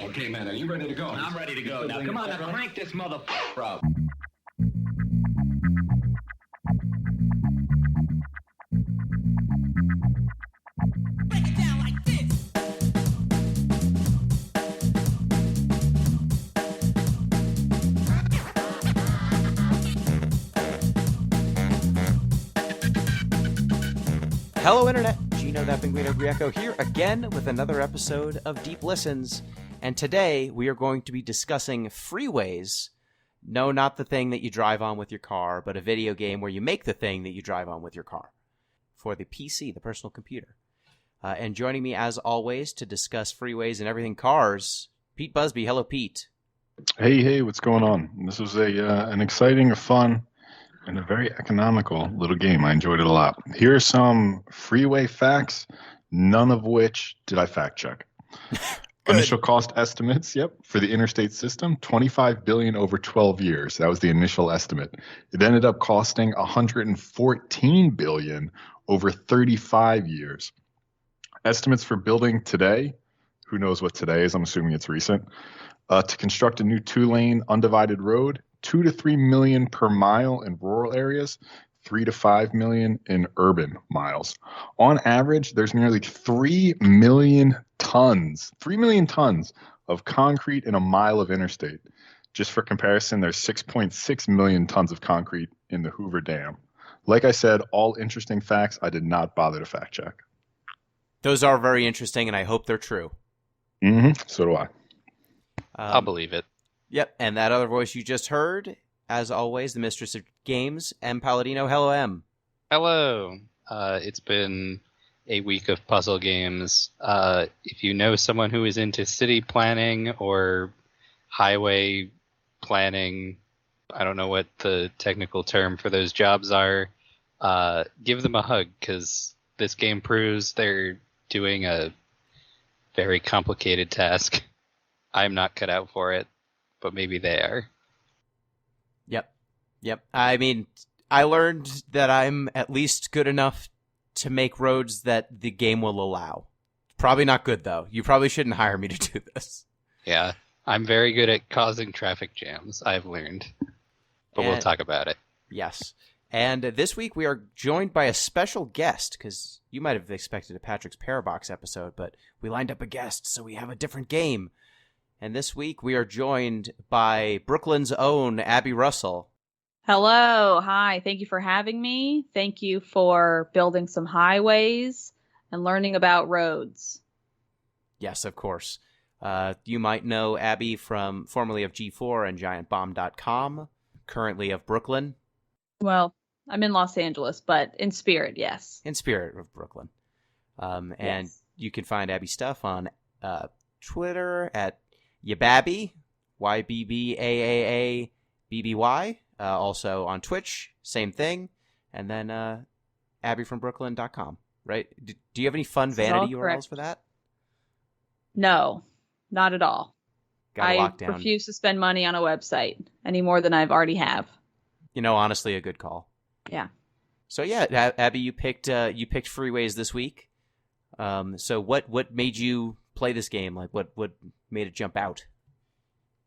Okay, man, are you ready to go? I'm ready to go. Now, come on, now crank this motherfucker up. Break it down like this. Hello, Internet. Gino, that Pinguino Grieco here again with another episode of Deep Listens. And today we are going to be discussing Freeways. No, not the thing that you drive on with your car, but a video game where you make the thing that you drive on with your car for the PC, the personal computer. And joining me, as always, to discuss Freeways and everything cars, Pete Busby. Hello, Pete. Hey, what's going on? This was an exciting, fun, and a very economical little game. I enjoyed it a lot. Here are some freeway facts, none of which did I fact check. Initial cost estimates, for the interstate system, $25 billion over 12 years. That was the initial estimate. It ended up costing $114 billion over 35 years. Estimates for building today, who knows what today is? I'm assuming it's recent. To construct a new 2-lane undivided road, $2 to $3 million per mile in rural areas, $3 to $5 million in urban miles. On average, there's nearly 3 million tons of concrete in a mile of interstate. Just for comparison, there's 6.6 million tons of concrete in the Hoover Dam. Like I said, all interesting facts I did not bother to fact check. Those are very interesting, and I hope they're true. So do I. I'll believe it. Yep, and that other voice you just heard, as always, the mistress of games, M. Palladino. Hello, M. Hello. It's been a week of puzzle games. If you know someone who is into city planning or highway planning, I don't know what the technical term for those jobs are, give them a hug, because this game proves they're doing a very complicated task. I'm not cut out for it, but maybe they are. Yep. I mean, I learned that I'm at least good enough to make roads that the game will allow. Probably not good, though. You probably shouldn't hire me to do this. Yeah, I'm very good at causing traffic jams, I've learned. But we'll talk about it. Yes. And this week we are joined by a special guest, because you might have expected a Patrick's Parabox episode, but we lined up a guest, so we have a different game. And this week we are joined by Brooklyn's own Abby Russell. Hello. Hi. Thank you for having me. Thank you for building some highways and learning about roads. Yes, of course. You might know Abby from formerly of G4 and GiantBomb.com, currently of Brooklyn. Well, I'm in Los Angeles, but in spirit, yes. In spirit of Brooklyn. And yes. You can find Abby's stuff on Twitter at Yababby, YBBAAABBY. Also on Twitch, same thing. And then abbyfrombrooklyn.com, right? Do you have any fun vanity URLs for that? No, not at all. Got a lockdown. I refuse to spend money on a website any more than I've already have. You know, honestly, a good call. Yeah. So yeah, Abby, you picked Freeways this week. So what made you play this game? Like what made it jump out?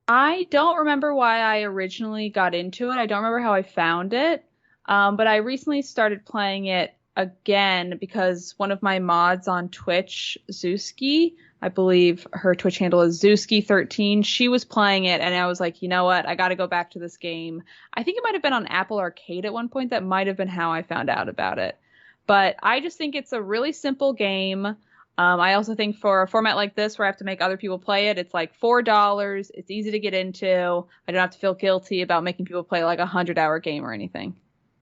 I don't remember why I originally got into it. I don't remember how I found it. But I recently started playing it again because one of my mods on Twitch, Zewski, I believe her Twitch handle is Zewski13. She was playing it, and I was like, you know what? I got to go back to this game. I think it might have been on Apple Arcade at one point. That might have been how I found out about it. But I just think it's a really simple game. I also think for a format like this where I have to make other people play it, it's like $4. It's easy to get into. I don't have to feel guilty about making people play like a 100-hour game or anything.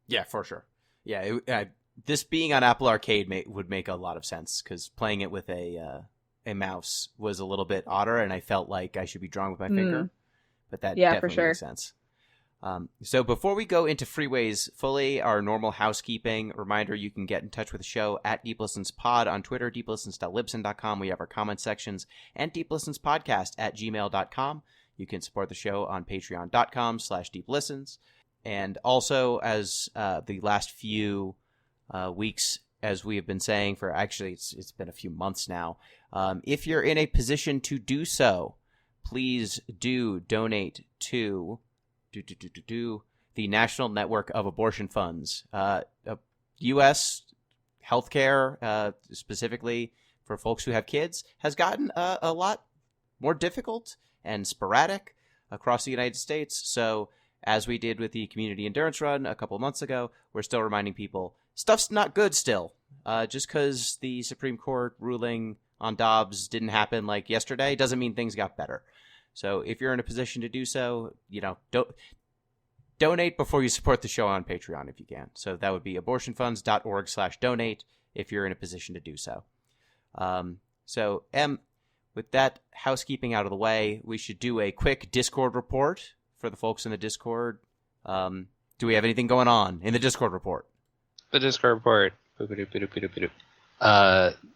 Yeah, for sure. Yeah, this being on Apple Arcade would make a lot of sense, because playing it with a mouse was a little bit odder, and I felt like I should be drawing with my finger. But that definitely makes sense. So before we go into Freeways fully, our normal housekeeping reminder, you can get in touch with the show at DeepListensPod on Twitter, deeplistens.libsyn.com. We have our comment sections, and deeplistenspodcast@gmail.com. You can support the show on patreon.com/deeplistens. And also, as the last few weeks, as we have been saying for actually, it's been a few months now, if you're in a position to do so, please do donate to the National Network of Abortion Funds. U.S. healthcare, specifically for folks who have kids, has gotten a lot more difficult and sporadic across the United States. So as we did with the community endurance run a couple months ago, we're still reminding people stuff's not good still. Just because the Supreme Court ruling on Dobbs didn't happen like yesterday doesn't mean things got better. So if you're in a position to do so, donate before you support the show on Patreon if you can. So that would be abortionfunds.org/donate if you're in a position to do so. So Em, with that housekeeping out of the way, we should do a quick Discord report for the folks in the Discord. Do we have anything going on in the Discord report? The Discord report.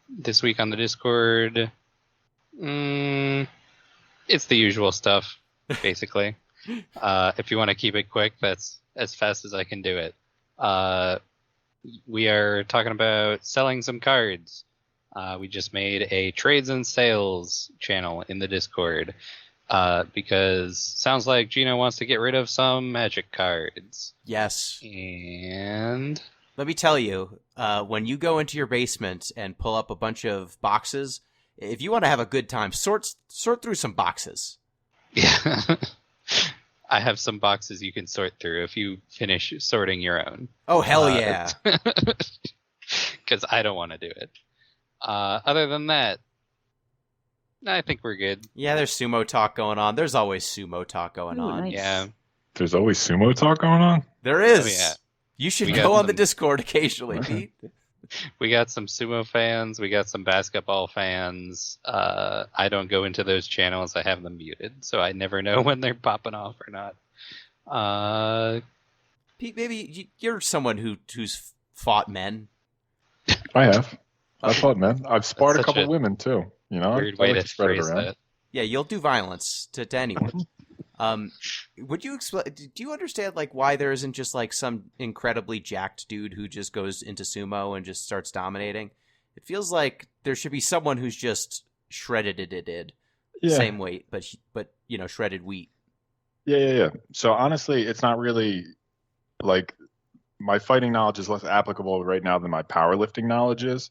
This week on the Discord, it's the usual stuff, basically. If you want to keep it quick, that's as fast as I can do it. We are talking about selling some cards. We just made a trades and sales channel in the Discord because sounds like Gino wants to get rid of some Magic cards. Yes. And let me tell you, when you go into your basement and pull up a bunch of boxes, if you want to have a good time, sort through some boxes. Yeah. I have some boxes you can sort through if you finish sorting your own. Oh, hell yeah. Because I don't want to do it. Other than that, I think we're good. Yeah, there's sumo talk going on. There's always sumo talk going on. Nice. Yeah. There's always sumo talk going on? There is. Oh, yeah. You should We go got on the some- Discord occasionally, Pete. We got some sumo fans. We got some basketball fans. I don't go into those channels. I have them muted, so I never know when they're popping off or not. Pete, maybe you're someone who's fought men. I have. I've fought men. I've sparred a Such couple a women too. You know, Weird I way like to spread it phrase around. that. Yeah, you'll do violence to anyone. Would you explain? Do you understand like why there isn't just like some incredibly jacked dude who just goes into sumo and just starts dominating? It feels like there should be someone who's just shredded Yeah. same weight, but shredded wheat. Yeah. So honestly, it's not really like my fighting knowledge is less applicable right now than my powerlifting knowledge is.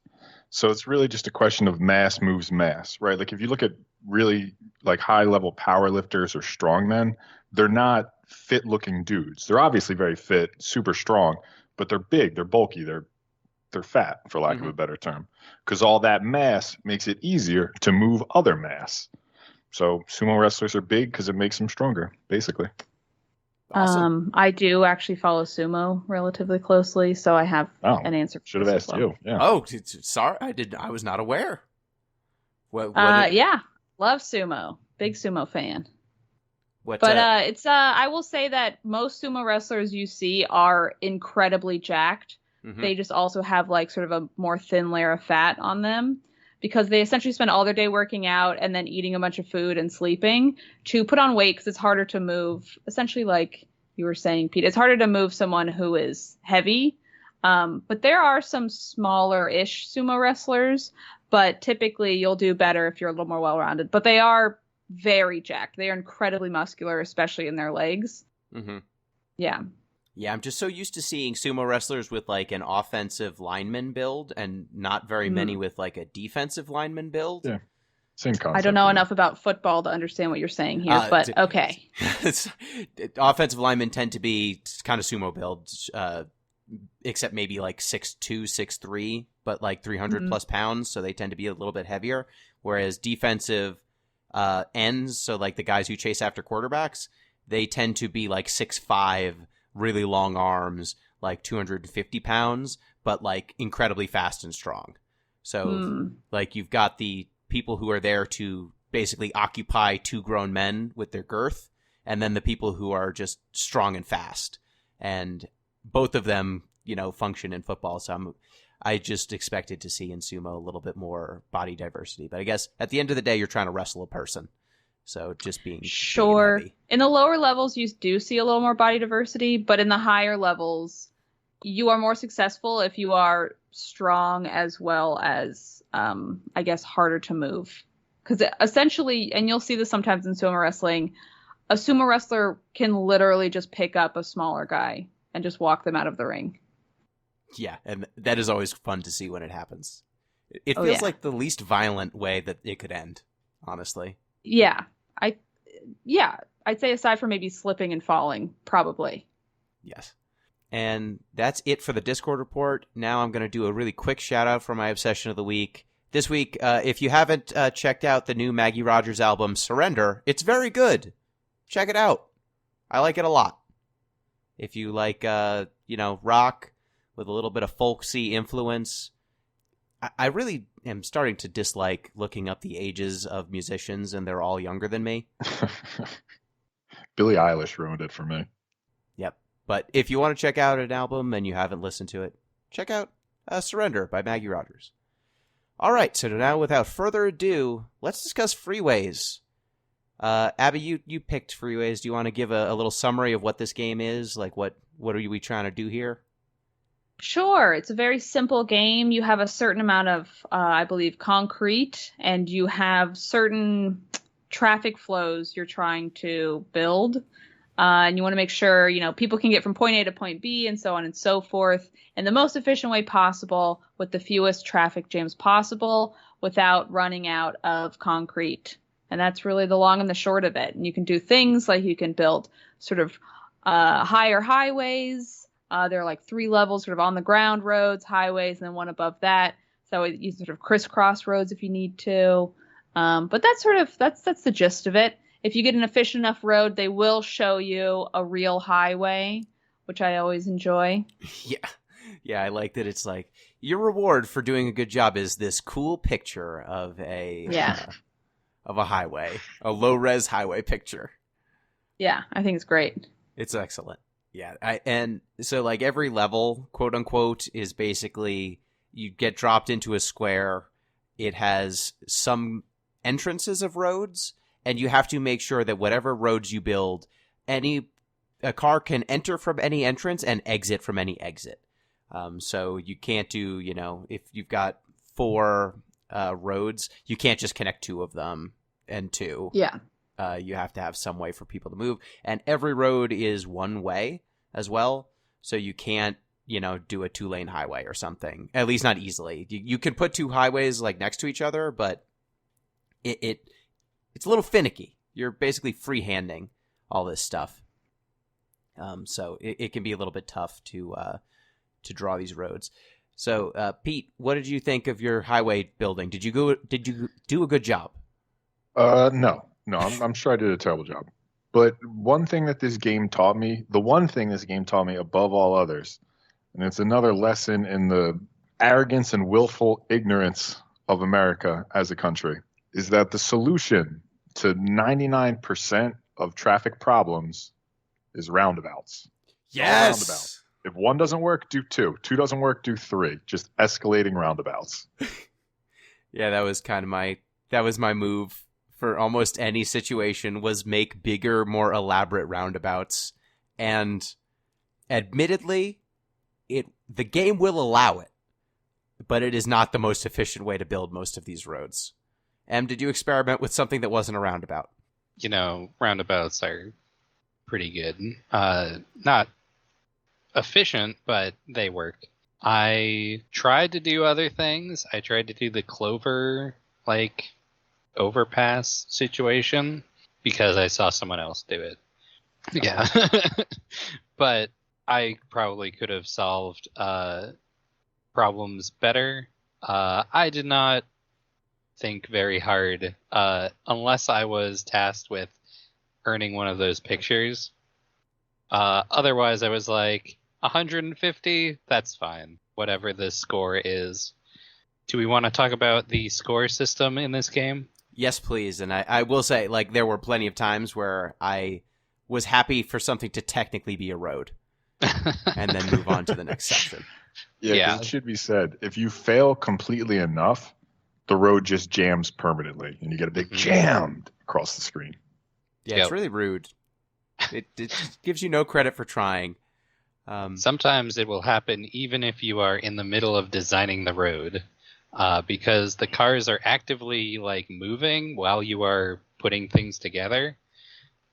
So it's really just a question of mass moves mass, right? Like if you look at really like high level power lifters or strongmen, they're not fit looking dudes. They're obviously very fit, super strong, but they're big, they're bulky, they're fat, for lack of a better term, because all that mass makes it easier to move other mass. So sumo wrestlers are big because it makes them stronger, basically. Awesome. I do actually follow sumo relatively closely, so I have Oh, an answer. For should have this asked as well. you. Yeah. Oh, sorry, I was not aware. What Yeah, love sumo. Big sumo fan. What? But it's I will say that most sumo wrestlers you see are incredibly jacked. Mhm. They just also have like sort of a more thin layer of fat on them because they essentially spend all their day working out and then eating a bunch of food and sleeping to put on weight because it's harder to move. Essentially, like you were saying, Pete, it's harder to move someone who is heavy. But there are some smaller-ish sumo wrestlers, but typically you'll do better if you're a little more well-rounded. But they are very jacked. They are incredibly muscular, especially in their legs. Mm-hmm. Yeah. Yeah, I'm just so used to seeing sumo wrestlers with like an offensive lineman build and not very many with like a defensive lineman build. Yeah. Same concept. I don't know enough about football to understand what you're saying here, but okay. Offensive linemen tend to be kind of sumo builds, except maybe like 6'2", 6'3", but like 300 plus pounds, so they tend to be a little bit heavier. Whereas defensive ends, so like the guys who chase after quarterbacks, they tend to be like 6'5", really long arms, like 250 pounds, but like incredibly fast and strong. So like you've got the people who are there to basically occupy two grown men with their girth, and then the people who are just strong and fast. And both of them, function in football. So I just expected to see in sumo a little bit more body diversity. But I guess at the end of the day, you're trying to wrestle a person. So just being sure. heavy. In the lower levels, you do see a little more body diversity, but in the higher levels, you are more successful if you are strong as well as, I guess, harder to move. Because essentially, and you'll see this sometimes in sumo wrestling, a sumo wrestler can literally just pick up a smaller guy and just walk them out of the ring. Yeah, and that is always fun to see when it happens. It feels like the least violent way that it could end, honestly. Yeah. I'd say aside from maybe slipping and falling, probably. Yes. And that's it for the Discord report. Now I'm going to do a really quick shout out for my obsession of the week. This week, if you haven't checked out the new Maggie Rogers album, Surrender, it's very good. Check it out. I like it a lot. If you like, rock with a little bit of folksy influence, I really am starting to dislike looking up the ages of musicians, and they're all younger than me. Billie Eilish ruined it for me. Yep. But if you want to check out an album and you haven't listened to it, check out Surrender by Maggie Rogers. All right, so now without further ado, let's discuss Freeways. Abby, you picked Freeways. Do you want to give a little summary of what this game is? Like, what are we trying to do here? Sure. It's a very simple game. You have a certain amount of, I believe, concrete, and you have certain traffic flows you're trying to build. And you want to make sure, people can get from point A to point B and so on and so forth in the most efficient way possible with the fewest traffic jams possible without running out of concrete. And that's really the long and the short of it. And you can do things like you can build sort of higher highways. There are like 3 levels, sort of on the ground roads, highways, and then one above that. So you sort of crisscross roads if you need to. But that's the gist of it. If you get an efficient enough road, they will show you a real highway, which I always enjoy. Yeah, I like that. It's like your reward for doing a good job is this cool picture of a highway, a low-res highway picture. Yeah, I think it's great. It's excellent. Yeah, and so like every level, quote unquote, is basically you get dropped into a square. It has some entrances of roads, and you have to make sure that whatever roads you build, a car can enter from any entrance and exit from any exit. So you can't do, if you've got 4 roads, you can't just connect 2 of them and 2. Yeah. You have to have some way for people to move. And every road is one way as well. So you can't, do a 2-lane highway or something. At least not easily. You can put 2 highways like next to each other, but it's a little finicky. You're basically freehanding all this stuff. So it can be a little bit tough to draw these roads. So Pete, what did you think of your highway building? Did you do a good job? No, I'm sure I did a terrible job. But one thing that this game taught me, the one thing this game taught me above all others, and it's another lesson in the arrogance and willful ignorance of America as a country, is that the solution to 99% of traffic problems is roundabouts. Yes. Roundabout. If 1 doesn't work, do 2. 2 doesn't work, do 3. Just escalating roundabouts. Yeah, that was my move for almost any situation, was make bigger, more elaborate roundabouts. And admittedly, the game will allow it, but it is not the most efficient way to build most of these roads. Em, did you experiment with something that wasn't a roundabout? Roundabouts are pretty good. Not efficient, but they work. I tried to do other things. I tried to do the Clover, overpass situation because I saw someone else do it. Yeah. But I probably could have solved problems better. I did not think very hard unless I was tasked with earning one of those pictures. Otherwise, I was like, 150? That's fine. Whatever the score is. Do we want to talk about the score system in this game? Yes, please. And I will say, there were plenty of times where I was happy for something to technically be a road and then move on to the next section. Yeah. 'Cause it should be said, if you fail completely enough, the road just jams permanently, and you get a big jammed across the screen. Yeah, It's really rude. It just gives you no credit for trying. Sometimes it will happen even if you are in the middle of designing the road. because the cars are actively like moving while you are putting things together.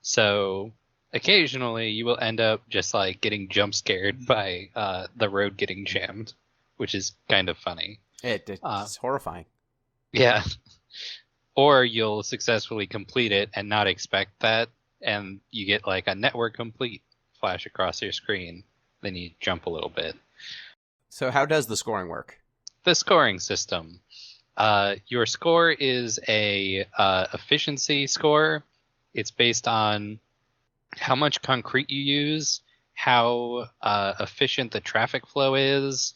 So occasionally you will end up just like getting jump scared by the road getting jammed, which is kind of funny. It's horrifying. Yeah. Or you'll successfully complete it and not expect that, and you get like a network complete flash across your screen. Then you jump a little bit. So how does the scoring work? The scoring system. Your score is a efficiency score. It's based on how much concrete you use, how efficient the traffic flow is,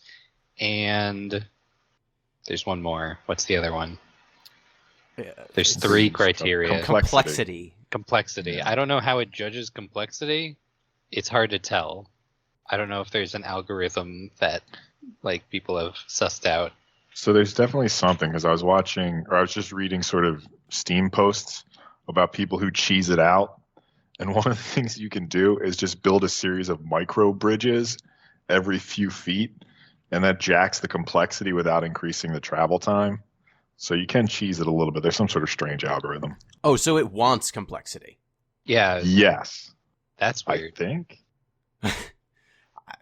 and there's one more. What's the other one? There's 3 criteria. Complexity. I don't know how it judges complexity. It's hard to tell. I don't know if there's an algorithm that like people have sussed out. So there's definitely something, because I was just reading sort of Steam posts about people who cheese it out. And one of the things you can do is just build a series of micro bridges every few feet, and that jacks the complexity without increasing the travel time. So you can cheese it a little bit. There's some sort of strange algorithm. Oh, so it wants complexity. Yeah. Yes. That's weird. I think.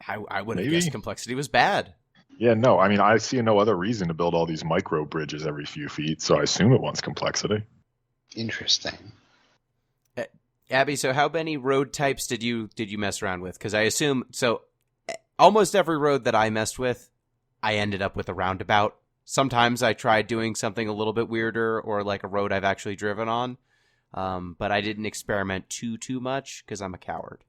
I would have guessed complexity was bad. Yeah, no. I mean, I see no other reason to build all these micro bridges every few feet, so I assume it wants complexity. Interesting. Abby, so how many road types did you mess around with? Because I assume almost every road that I messed with, I ended up with a roundabout. Sometimes I tried doing something a little bit weirder, or like a road I've actually driven on, but I didn't experiment too much because I'm a coward.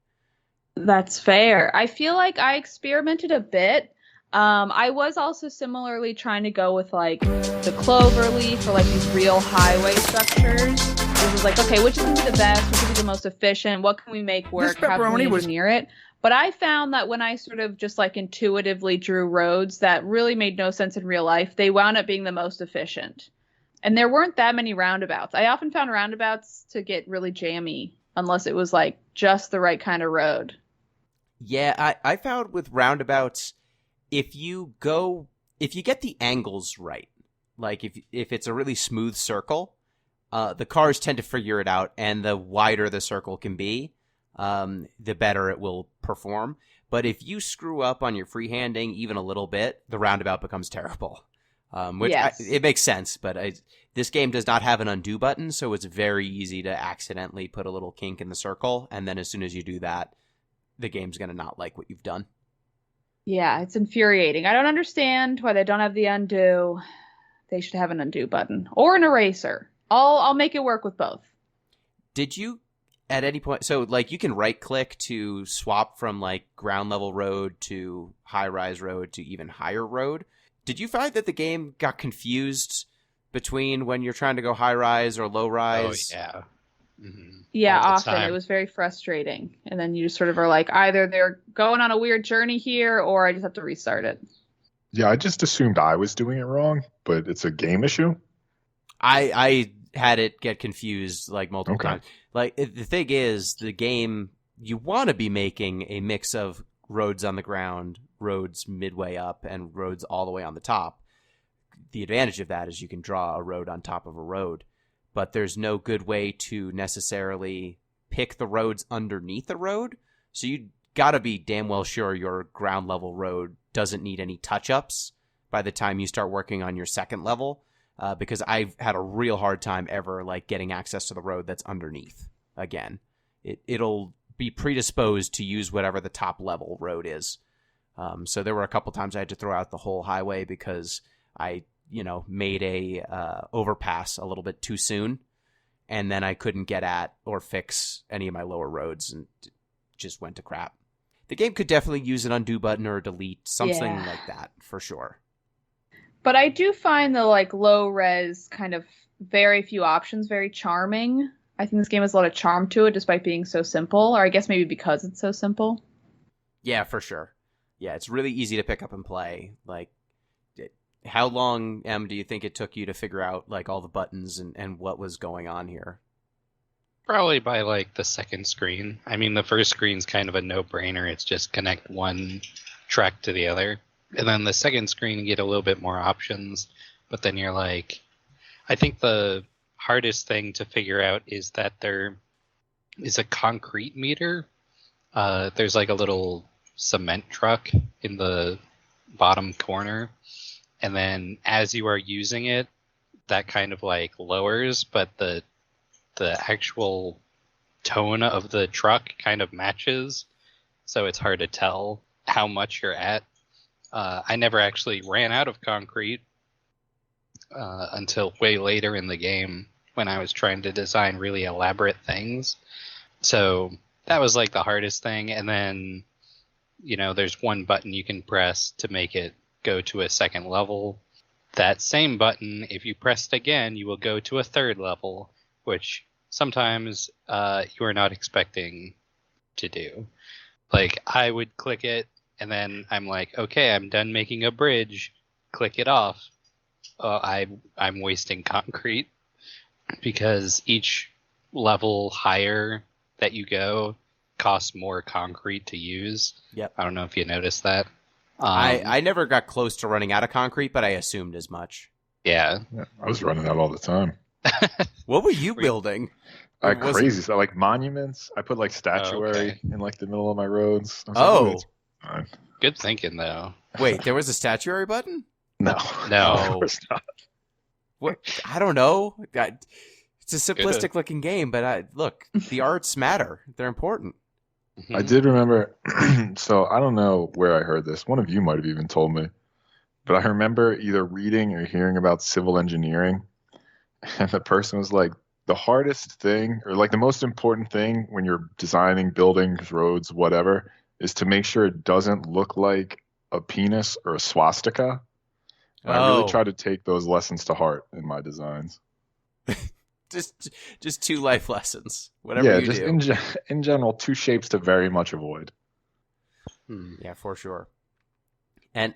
That's fair. I feel like I experimented a bit. I was also similarly trying to go with like the clover leaf or like these real highway structures. It was like, okay, which is going to be the best? Which will be the most efficient? What can we make work? How can we engineer it? But I found that when I sort of just like intuitively drew roads that really made no sense in real life, they wound up being the most efficient. And there weren't that many roundabouts. I often found roundabouts to get really jammy unless it was like just the right kind of road. Yeah, I found with roundabouts, if you get the angles right, like if it's a really smooth circle, the cars tend to figure it out, and the wider the circle can be, the better it will perform. But if you screw up on your freehanding even a little bit, the roundabout becomes terrible. It makes sense, but this game does not have an undo button, so it's very easy to accidentally put a little kink in the circle, and then as soon as you do that, the game's going to not like what you've done. Yeah, it's infuriating. I don't understand why they don't have the undo. They should have an undo button or an eraser. I'll make it work with both. Did you at any point, so like you can right click to swap from like ground level road to high rise road to even higher road? Did you find that the game got confused between when you're trying to go high rise or low rise? Oh, yeah. Mm-hmm. Yeah, often it was very frustrating. And then you just sort of are like, either they're going on a weird journey here or I just have to restart it. Yeah, I just assumed I was doing it wrong, but it's a game issue. I had it get confused like multiple times. Like the thing is, the game, you want to be making a mix of roads on the ground, roads midway up, and roads all the way on the top. The advantage of that is you can draw a road on top of a road, but there's no good way to necessarily pick the roads underneath the road. So you got to be damn well sure your ground level road doesn't need any touch-ups by the time you start working on your second level. Because I've had a real hard time ever like getting access to the road that's underneath. Again, it'll be predisposed to use whatever the top level road is. So there were a couple times I had to throw out the whole highway because I, made a overpass a little bit too soon, and then I couldn't get at or fix any of my lower roads, and just went to crap. The game could definitely use an undo button or a delete, something like that for sure. But I do find the like low res kind of very few options very charming. I think this game has a lot of charm to it despite being so simple, or I guess maybe because it's so simple. Yeah, for sure. Yeah, it's really easy to pick up and play. Like, how long, Em, do you think it took you to figure out like all the buttons and what was going on here? Probably by like the second screen. I mean, the first screen's kind of a no-brainer. It's just connect one track to the other. And then the second screen, you get a little bit more options. but then you're like, I think the hardest thing to figure out is that there is a concrete meter. There's like a little cement truck in the bottom corner, and then as you are using it, that kind of like lowers, but the actual tone of the truck kind of matches, so it's hard to tell how much you're at. I never actually ran out of concrete until way later in the game when I was trying to design really elaborate things. So that was like the hardest thing. And then, there's one button you can press to make it go to a second level. That same button, if you press it again, you will go to a third level, which sometimes you are not expecting to do. Like, I would click it, and then I'm like, okay, I'm done making a bridge. Click it off. I'm wasting concrete, because each level higher that you go costs more concrete to use. Yep. I don't know if you noticed that. I never got close to running out of concrete, but I assumed as much. Yeah. I was running out all the time. What were you building? Crazy stuff, like monuments. I put like statuary okay. in like the middle of my roads. I was Oh. like, it's fine. Good thinking, though. Wait, there was a statuary button? No. No. Of course not. What? I don't know. It's a simplistic looking game, but look, the arts matter. They're important. I did remember, so I don't know where I heard this. One of you might have even told me. But I remember either reading or hearing about civil engineering. And the person was like, the hardest thing, or like the most important thing when you're designing buildings, roads, whatever, is to make sure it doesn't look like a penis or a swastika. And I really try to take those lessons to heart in my designs. Just 2 life lessons. Whatever you do. In general, 2 shapes to very much avoid. Yeah, for sure. And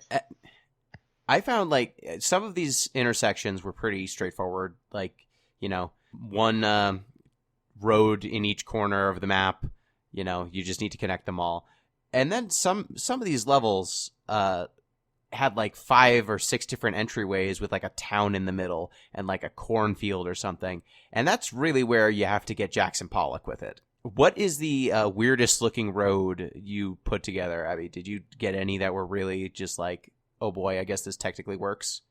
I found like some of these intersections were pretty straightforward. Like, one road in each corner of the map. You just need to connect them all. And then some of these levels had like 5 or 6 different entryways with like a town in the middle and like a cornfield or something. And that's really where you have to get Jackson Pollock with it. What is the weirdest looking road you put together, Abby? Did you get any that were really just like, oh boy, I guess this technically works?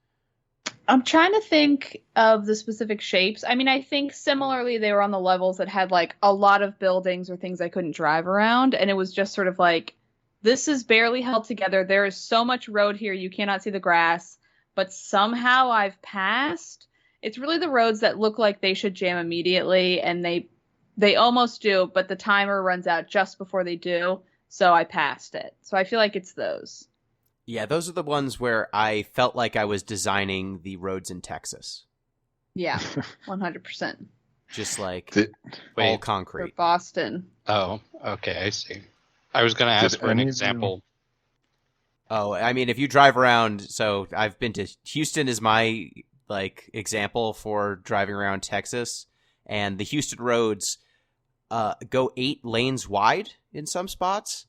I'm trying to think of the specific shapes. I mean, I think similarly they were on the levels that had like a lot of buildings or things I couldn't drive around. And it was just sort of like, this is barely held together. There is so much road here, you cannot see the grass. But somehow I've passed. It's really the roads that look like they should jam immediately. And they almost do, but the timer runs out just before they do. So I passed it. So I feel like it's those. Yeah, those are the ones where I felt like I was designing the roads in Texas. Yeah, 100%. Just like Wait. all Or concrete. Boston. Oh, okay, I see. I was going to ask for an example. Oh, I mean, if you drive around, so I've been to Houston is my like example for driving around Texas, and the Houston roads go 8 lanes wide in some spots.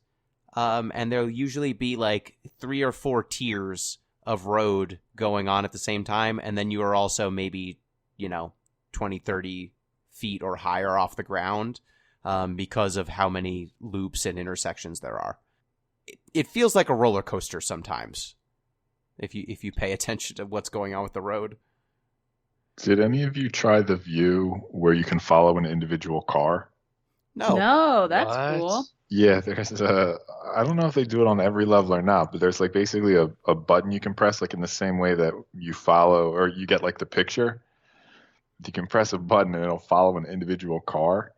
And there'll usually be like 3 or 4 tiers of road going on at the same time. And then you are also maybe, 20, 30 feet or higher off the ground because of how many loops and intersections there are. It feels like a roller coaster sometimes if you pay attention to what's going on with the road. Did any of you try the view where you can follow an individual car? No, that's What? cool. Yeah, there's I don't know if they do it on every level or not, but there's like basically a button you can press like in the same way that you follow or you get like the picture. You can press a button and it'll follow an individual car.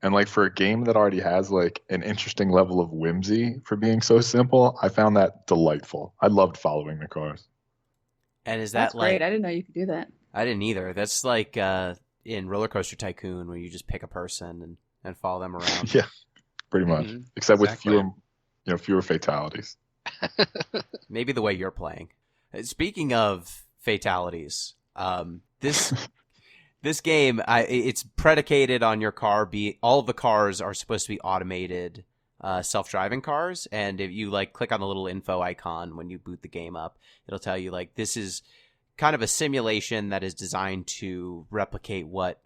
And like for a game that already has like an interesting level of whimsy for being so simple, I found that delightful. I loved following the cars. And is that That's like great. I didn't know you could do that. I didn't either. That's like in Roller Coaster Tycoon where you just pick a person and follow them around. Yeah, pretty much. Mhm, Except exactly. with fewer fatalities. Maybe the way you're playing. Speaking of fatalities, this game, it's predicated on your car all of the cars are supposed to be automated self-driving cars, and if you like click on the little info icon when you boot the game up, it'll tell you like this is kind of a simulation that is designed to replicate what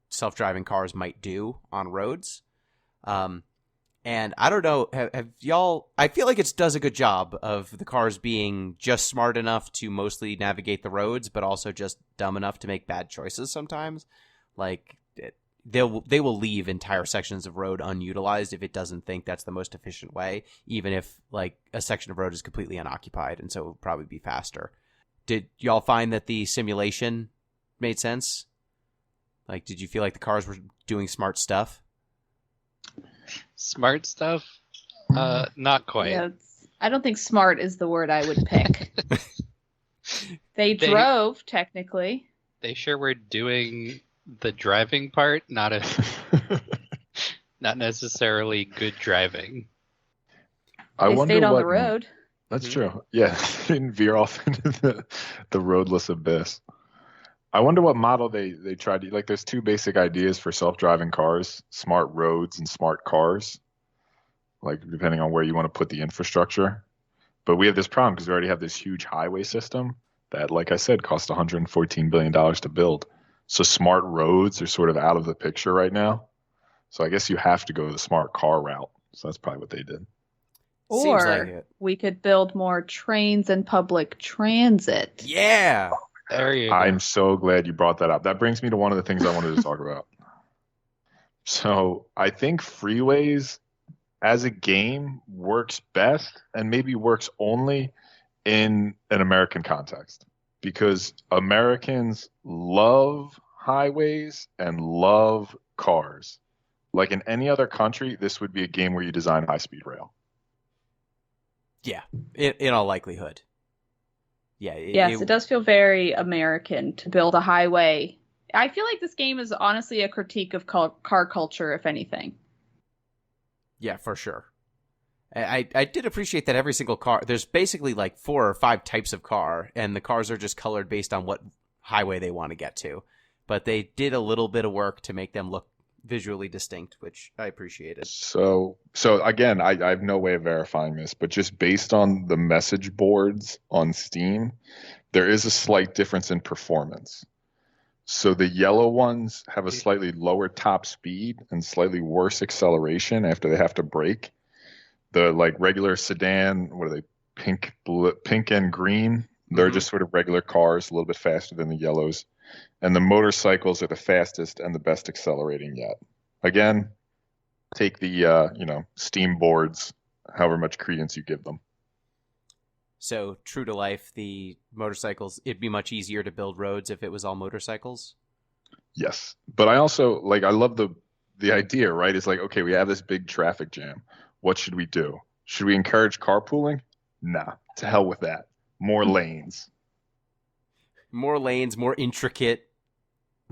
self-driving cars might do on roads. And I don't know, have y'all... I feel like it does a good job of the cars being just smart enough to mostly navigate the roads, but also just dumb enough to make bad choices sometimes. Like, they will leave entire sections of road unutilized if it doesn't think that's the most efficient way, even if, like, a section of road is completely unoccupied, and so it would probably be faster. Did y'all find that the simulation made sense? Like, did you feel like the cars were doing smart stuff? Smart stuff? Not quite. Yeah, I don't think smart is the word I would pick. They drove, technically. They sure were doing the driving part, not necessarily good driving. They stayed on the road. That's true. Yeah, didn't veer off into the roadless abyss. I wonder what model they tried to, like, there's two basic ideas for self-driving cars: smart roads and smart cars, like, depending on where you want to put the infrastructure. But we have this problem because we already have this huge highway system that, like I said, cost $114 billion to build. So smart roads are sort of out of the picture right now. So I guess you have to go the smart car route. So that's probably what they did. Or like we could build more trains and public transit. Yeah. There you go. I'm so glad you brought that up. That brings me to one of the things I wanted to talk about. So I think Freeways as a game works best and maybe works only in an American context, because Americans love highways and love cars. Like in any other country, this would be a game where you design high-speed rail. Yeah, in all likelihood. Yeah. Yes, it does feel very American to build a highway. I feel like this game is honestly a critique of car culture, if anything. Yeah, for sure. I did appreciate that every single car, there's basically like 4 or 5 types of car, and the cars are just colored based on what highway they want to get to. But they did a little bit of work to make them look visually distinct, which I appreciated. So again, I have no way of verifying this, but just based on the message boards on Steam, there is a slight difference in performance. So the yellow ones have a slightly lower top speed and slightly worse acceleration after they have to brake. The like regular sedan, what are they? Pink and green. They're just sort of regular cars, a little bit faster than the yellows. And the motorcycles are the fastest and the best accelerating yet. Again, take the Steam boards, however much credence you give them. So true to life, the motorcycles, it'd be much easier to build roads if it was all motorcycles. Yes, but I also I love the idea, right? It's like, okay, we have this big traffic jam. What should we do? Should we encourage carpooling? Nah, to hell with that. More lanes. More lanes, more intricate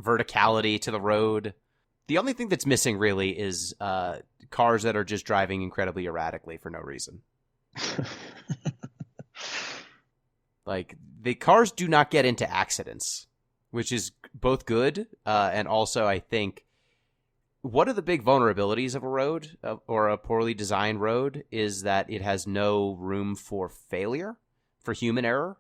verticality to the road. The only thing that's missing really is cars that are just driving incredibly erratically for no reason. Like, the cars do not get into accidents, which is both good and also, I think, one of the big vulnerabilities of a road or a poorly designed road is that it has no room for failure, for human error.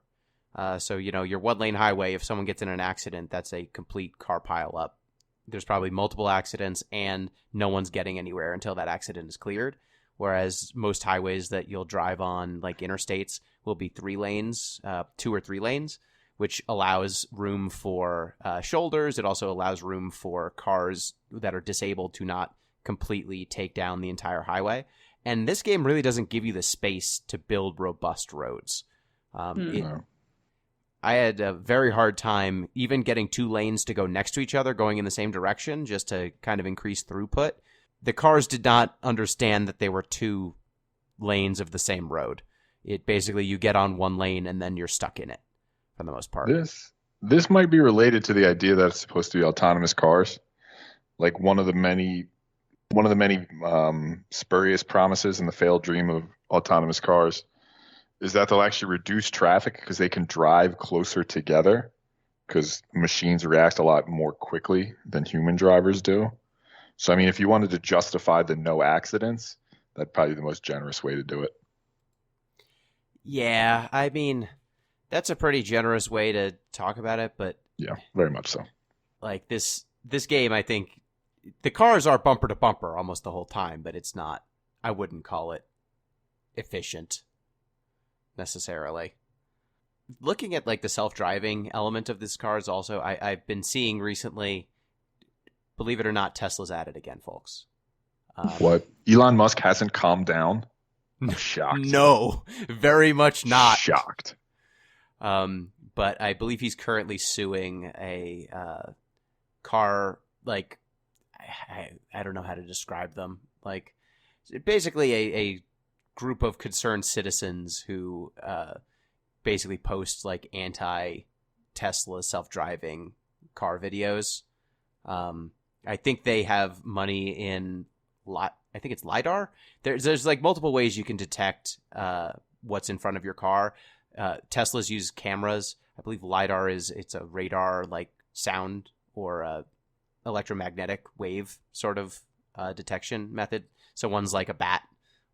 So, your 1-lane highway, if someone gets in an accident, that's a complete car pile up. There's probably multiple accidents and no one's getting anywhere until that accident is cleared. Whereas most highways that you'll drive on, like interstates, will be 3 lanes, 2 or 3 lanes, which allows room for shoulders. It also allows room for cars that are disabled to not completely take down the entire highway. And this game really doesn't give you the space to build robust roads. I had a very hard time even getting 2 lanes to go next to each other, going in the same direction, just to kind of increase throughput. The cars did not understand that they were 2 lanes of the same road. It basically, you get on 1 lane and then you're stuck in it for the most part. This might be related to the idea that it's supposed to be autonomous cars. Like one of the many spurious promises in the failed dream of autonomous cars is that they'll actually reduce traffic because they can drive closer together, because machines react a lot more quickly than human drivers do. So, I mean, if you wanted to justify the no accidents, that'd probably be the most generous way to do it. Yeah, I mean, That's a pretty generous way to talk about it, but Yeah, very much so. like this game, I think the cars are bumper to bumper almost the whole time, but it's not. I wouldn't call it efficient necessarily. Looking at like the self-driving element of this car is also I've been seeing recently. Believe it or not, Tesla's at it again, folks. What? Elon Musk hasn't calmed down? I'm shocked. No, very much not. Shocked. But I believe he's currently suing a car, like, I don't know how to describe them. Like, basically a group of concerned citizens who basically post, like, anti-Tesla self-driving car videos. I think they have money in, I think it's LiDAR. There's like multiple ways you can detect what's in front of your car. Teslas use cameras. I believe LiDAR it's a radar like sound or electromagnetic wave sort of detection method. So one's like a bat,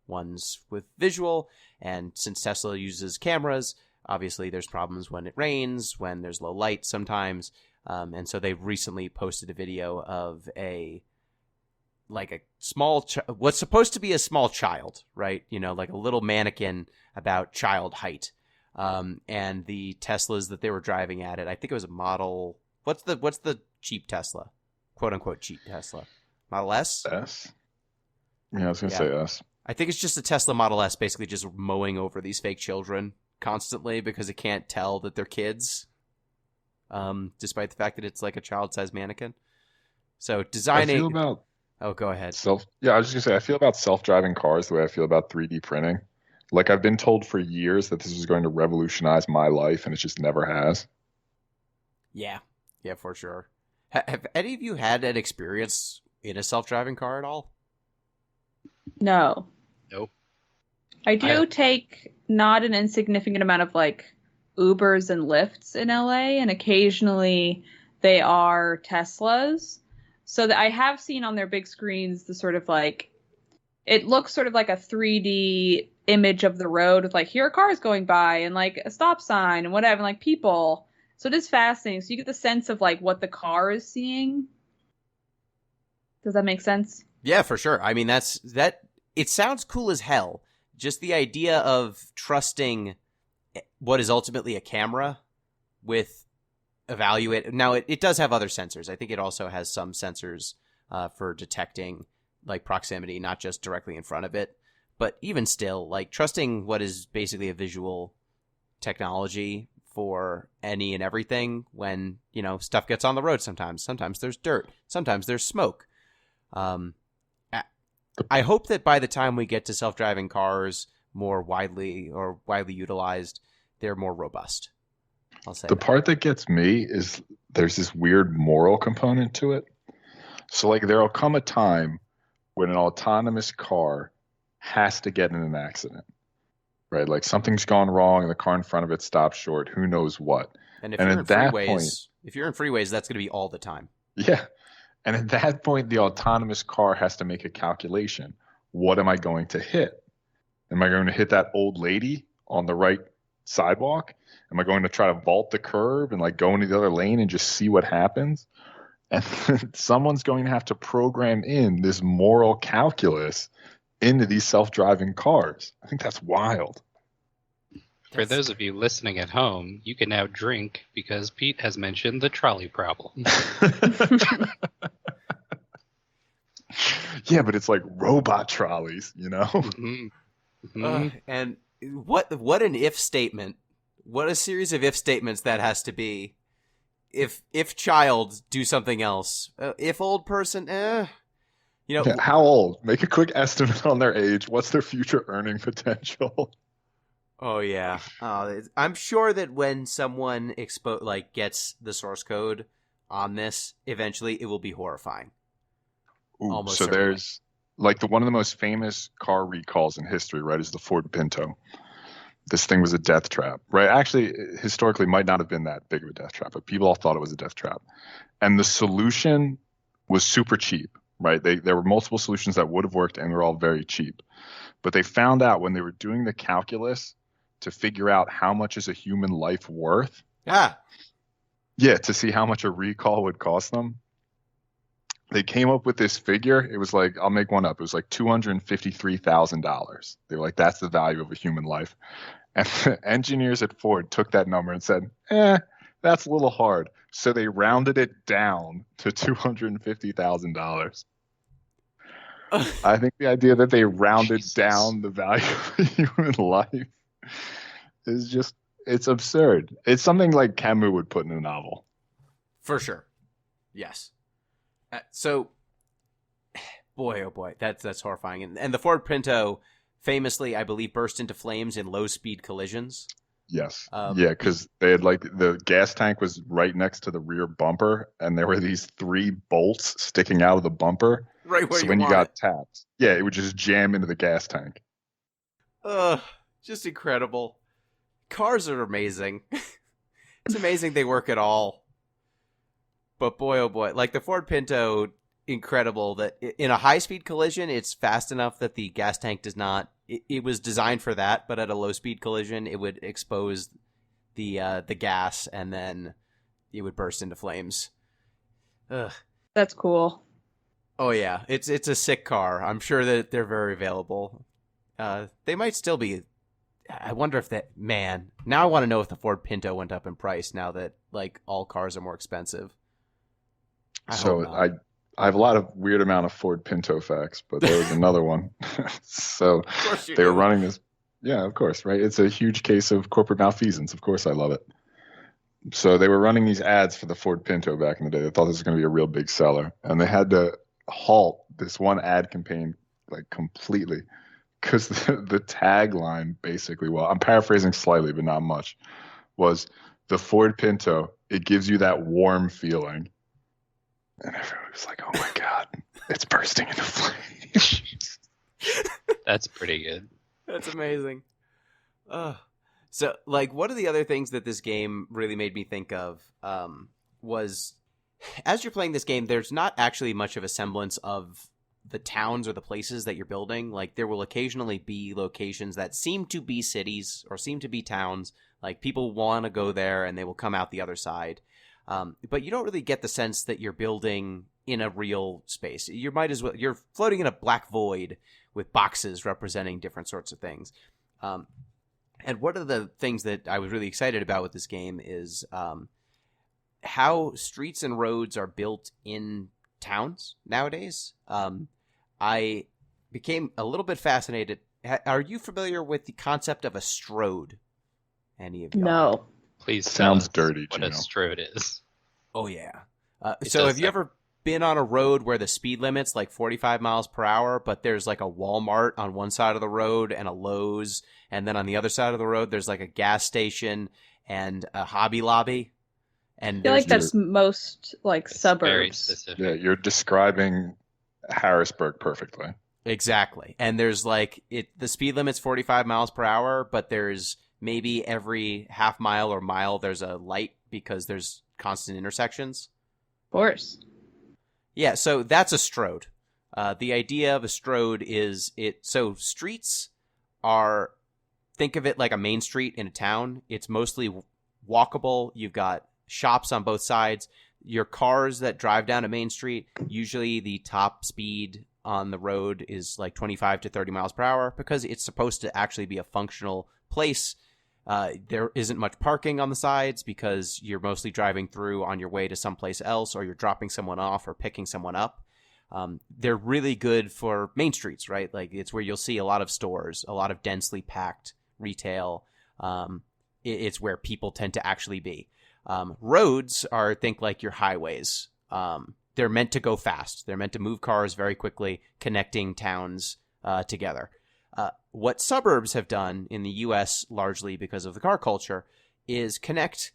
one's with visual. And since Tesla uses cameras, obviously there's problems when it rains, when there's low light sometimes. And so they recently posted a video of what's supposed to be a small child, right? You know, like a little mannequin about child height. And the Teslas that they were driving at it, I think it was a model. What's the cheap Tesla? Quote unquote cheap Tesla. Model S? S? Yeah, I was going to say S. I think it's just a Tesla Model S basically just mowing over these fake children constantly because it can't tell that they're kids. Despite the fact that it's like a child-sized mannequin. So designing. I feel about Oh, go ahead. I was just gonna say I feel about self-driving cars the way I feel about 3D printing. Like I've been told for years that this was going to revolutionize my life, and it just never has. Yeah, for sure. Have any of you had an experience in a self-driving car at all? No. Nope. I do take not an insignificant amount of like Ubers and Lyfts in LA, and occasionally they are Teslas. So that I have seen on their big screens the sort of like, it looks sort of like a 3D image of the road with like, here are cars going by and like a stop sign and whatever, and like people. So it is fascinating. So you get the sense of like what the car is seeing. Does that make sense? Yeah, for sure. I mean, it sounds cool as hell. Just the idea of trusting what is ultimately a camera with evaluate. Now, it does have other sensors. I think it also has some sensors for detecting like proximity, not just directly in front of it. But even still, like trusting what is basically a visual technology for any and everything when, you know, stuff gets on the road sometimes. Sometimes there's dirt. Sometimes there's smoke. I hope that by the time we get to self-driving cars more widely utilized, they're more robust. I'll say The part that gets me is there's this weird moral component to it. So like there'll come a time when an autonomous car has to get in an accident, right? Like something's gone wrong and the car in front of it stops short. Who knows what? And if And you're at that point, if you're in freeways, that's going to be all the time. yeah. And at that point, the autonomous car has to make a calculation. What am I going to hit? Am I going to hit that old lady on the right sidewalk? Am I going to try to vault the curb and like go into the other lane and just see what happens? And someone's going to have to program in this moral calculus into these self-driving cars. I think that's wild. For those of you listening at home, you can now drink because Pete has mentioned the trolley problem. Yeah, but it's like robot trolleys, you know? Mhm. Mhm. And what an if statement. What a series of if statements that has to be. If child, do something else. If old person, you know. Yeah, how old? Make a quick estimate on their age. What's their future earning potential? Oh yeah. I'm sure that when someone gets the source code on this, eventually it will be horrifying. Ooh, Almost so certainly. there's like one of the most famous car recalls in history, right? Is the Ford Pinto. This thing was a death trap, right? Actually, historically, might not have been that big of a death trap, but people all thought it was a death trap. And the solution was super cheap, right? There were multiple solutions that would have worked, and were all very cheap. But they found out when they were doing the calculus to figure out how much is a human life worth. Ah, Yeah, to see how much a recall would cost them. They came up with this figure. It was like, I'll make one up. It was like $253,000. They were like, that's the value of a human life. And the engineers at Ford took that number and said, that's a little hard. So they rounded it down to $250,000. I think the idea that they rounded down the value of a human life is just, it's absurd. It's something like Camus would put in a novel. for sure. Yes. So, boy, oh boy, that's horrifying. And the Ford Pinto famously, I believe, burst into flames in low-speed collisions. Yes. Yeah, because they had like the gas tank was right next to the rear bumper, and there were these 3 bolts sticking out of the bumper. Right where So you when you want got it. tapped, yeah, it would just jam into the gas tank. Just incredible. Cars are amazing. It's amazing they work at all. But boy, oh boy, like the Ford Pinto, incredible that in a high-speed collision, it's fast enough that the gas tank does not. It was designed for that, but at a low-speed collision, it would expose the gas, and then it would burst into flames. Ugh. That's cool. Oh yeah, it's a sick car. I'm sure that they're very available. They might still be. I wonder if that man. Now I want to know if the Ford Pinto went up in price now that like all cars are more expensive. I hope not. I have a lot of weird amount of Ford Pinto facts, but there was another one. So Of course you they were do. running this. Yeah, of course, right? It's a huge case of corporate malfeasance. Of course, I love it. So they were running these ads for the Ford Pinto back in the day. They thought this was going to be a real big seller, and they had to halt this one ad campaign like completely because the tagline basically, well, I'm paraphrasing slightly, but not much, was the Ford Pinto. It gives you that warm feeling. And everyone was like, oh my God, it's bursting into flames. That's pretty good. That's amazing. So, like, one of the other things that this game really made me think of was, as you're playing this game, there's not actually much of a semblance of the towns or the places that you're building. Like, there will occasionally be locations that seem to be cities or seem to be towns. Like, people want to go there and they will come out the other side. But you don't really get the sense that you're building in a real space. You might as well, you're floating in a black void with boxes representing different sorts of things. And one of the things that I was really excited about with this game is how streets and roads are built in towns nowadays. I became a little bit fascinated. Are you familiar with the concept of a strode? Any of you? No. Please Sounds tell us dirty, what Gino. a strode is. Oh, yeah. It So does have you ever been on a road where the speed limit's like 45 miles per hour, but there's like a Walmart on one side of the road and a Lowe's, and then on the other side of the road there's like a gas station and a Hobby Lobby? And I feel like there's that's most like It's very suburbs. specific. Yeah, you're describing Harrisburg perfectly. Exactly. And there's like the speed limit's 45 miles per hour, but there's maybe every half mile or mile there's a light because there's constant intersections. Of course. Yeah, so that's a strode. The idea of a strode is so streets are, think of it like a main street in a town. It's mostly walkable. You've got shops on both sides. Your cars that drive down a main street, usually the top speed on the road is like 25 to 30 miles per hour because it's supposed to actually be a functional place. There isn't much parking on the sides because you're mostly driving through on your way to someplace else, or you're dropping someone off or picking someone up. They're really good for main streets, right? Like it's where you'll see a lot of stores, a lot of densely packed retail. It's where people tend to actually be. Roads are, think like your highways. They're meant to go fast. They're meant to move cars very quickly, connecting towns together. What suburbs have done in the U.S., largely because of the car culture, is connect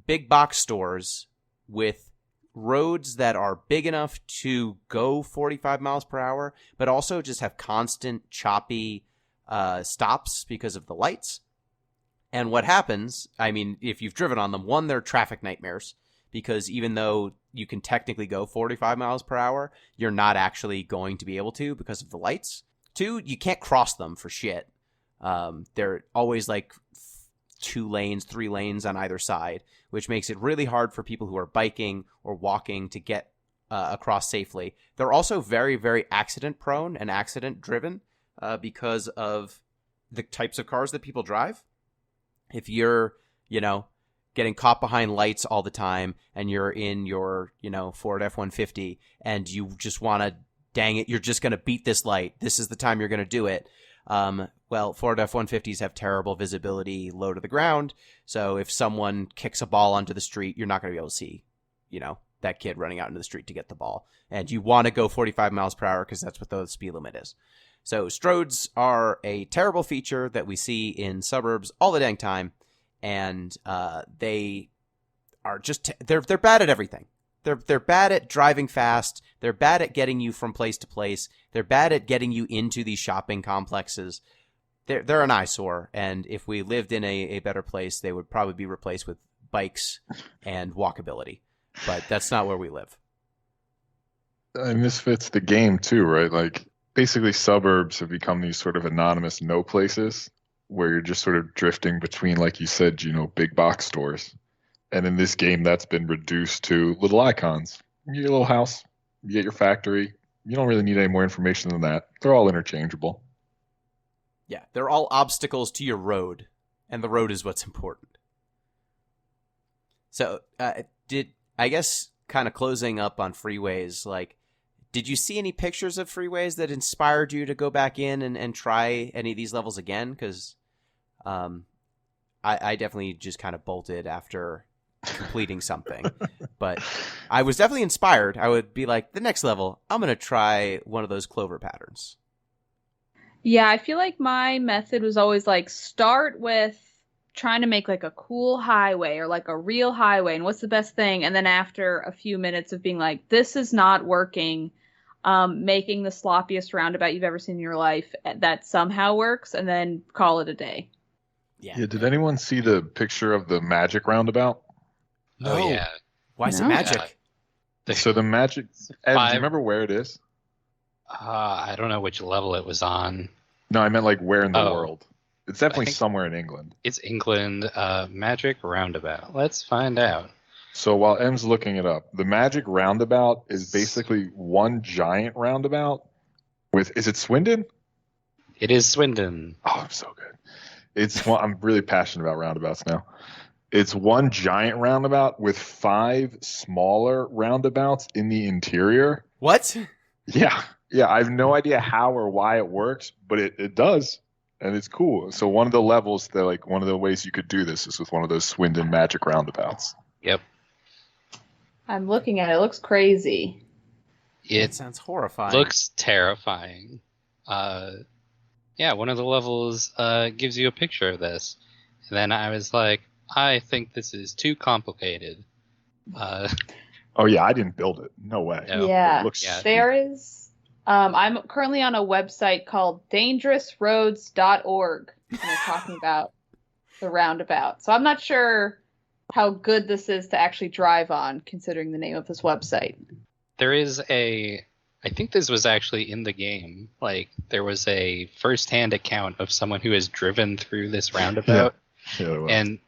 big box stores with roads that are big enough to go 45 miles per hour, but also just have constant choppy stops because of the lights. And what happens, I mean, if you've driven on them, one, they're traffic nightmares because even though you can technically go 45 miles per hour, you're not actually going to be able to because of the lights. Two, you can't cross them for shit. They're always like 2 lanes, 3 lanes on either side, which makes it really hard for people who are biking or walking to get across safely. They're also very, very accident prone and accident driven because of the types of cars that people drive. If you're, getting caught behind lights all the time and you're in your, Ford F-150 and you just want to, dang it, you're just going to beat this light. This is the time you're going to do it. Well, Ford F-150s have terrible visibility low to the ground. So if someone kicks a ball onto the street, you're not going to be able to see, that kid running out into the street to get the ball. And you want to go 45 miles per hour because that's what the speed limit is. So Strodes are a terrible feature that we see in suburbs all the dang time. And they are just they're bad at everything. They're bad at driving fast. They're bad at getting you from place to place. They're bad at getting you into these shopping complexes. They're an eyesore. And if we lived in a better place, they would probably be replaced with bikes and walkability. But that's not where we live. And this fits the game too, right? Like basically suburbs have become these sort of anonymous no places where you're just sort of drifting between, like you said, big box stores. And in this game, that's been reduced to little icons. You get your little house, you get your factory. You don't really need any more information than that. They're all interchangeable. Yeah, they're all obstacles to your road, and the road is what's important. So, I guess kind of closing up on Freeways, like, did you see any pictures of Freeways that inspired you to go back in and try any of these levels again? Because I definitely just kind of bolted after completing something. But I was definitely inspired. I would be like, the next level, I'm going to try one of those clover patterns. Yeah, I feel like my method was always like start with trying to make like a cool highway or like a real highway and what's the best thing. And then after a few minutes of being like, this is not working, making the sloppiest roundabout you've ever seen in your life that somehow works, and then call it a day. Yeah. Did anyone see the picture of the Magic Roundabout? No. Oh, yeah. Why is it No. magic? So the Magic... Ed, do Five- you remember where it is? I don't know which level it was on. No, I meant like where in the Oh. world. It's definitely think- somewhere in England. It's England, Magic Roundabout. Let's find out. So while Em's looking it up, the Magic Roundabout is basically one giant roundabout with... Is it Swindon? It is Swindon. Oh, I'm so good. I'm really passionate about roundabouts now. It's one giant roundabout with 5 smaller roundabouts in the interior. What? Yeah. I have no idea how or why it works, but it does. And it's cool. So one of the levels one of the ways you could do this is with one of those Swindon Magic Roundabouts. Yep. I'm looking at it. It looks crazy. It It sounds horrifying. looks terrifying. Yeah, one of the levels gives you a picture of this. And then I was like, I think this is too complicated. Oh, yeah, I didn't build it. No way. No. Yeah. It looks Yeah. There is. I'm currently on a website called dangerousroads.org, and they're talking about the roundabout. So I'm not sure how good this is to actually drive on, considering the name of this website. There is I think this was actually in the game. Like, there was a first-hand account of someone who has driven through this roundabout. Yeah, it was. And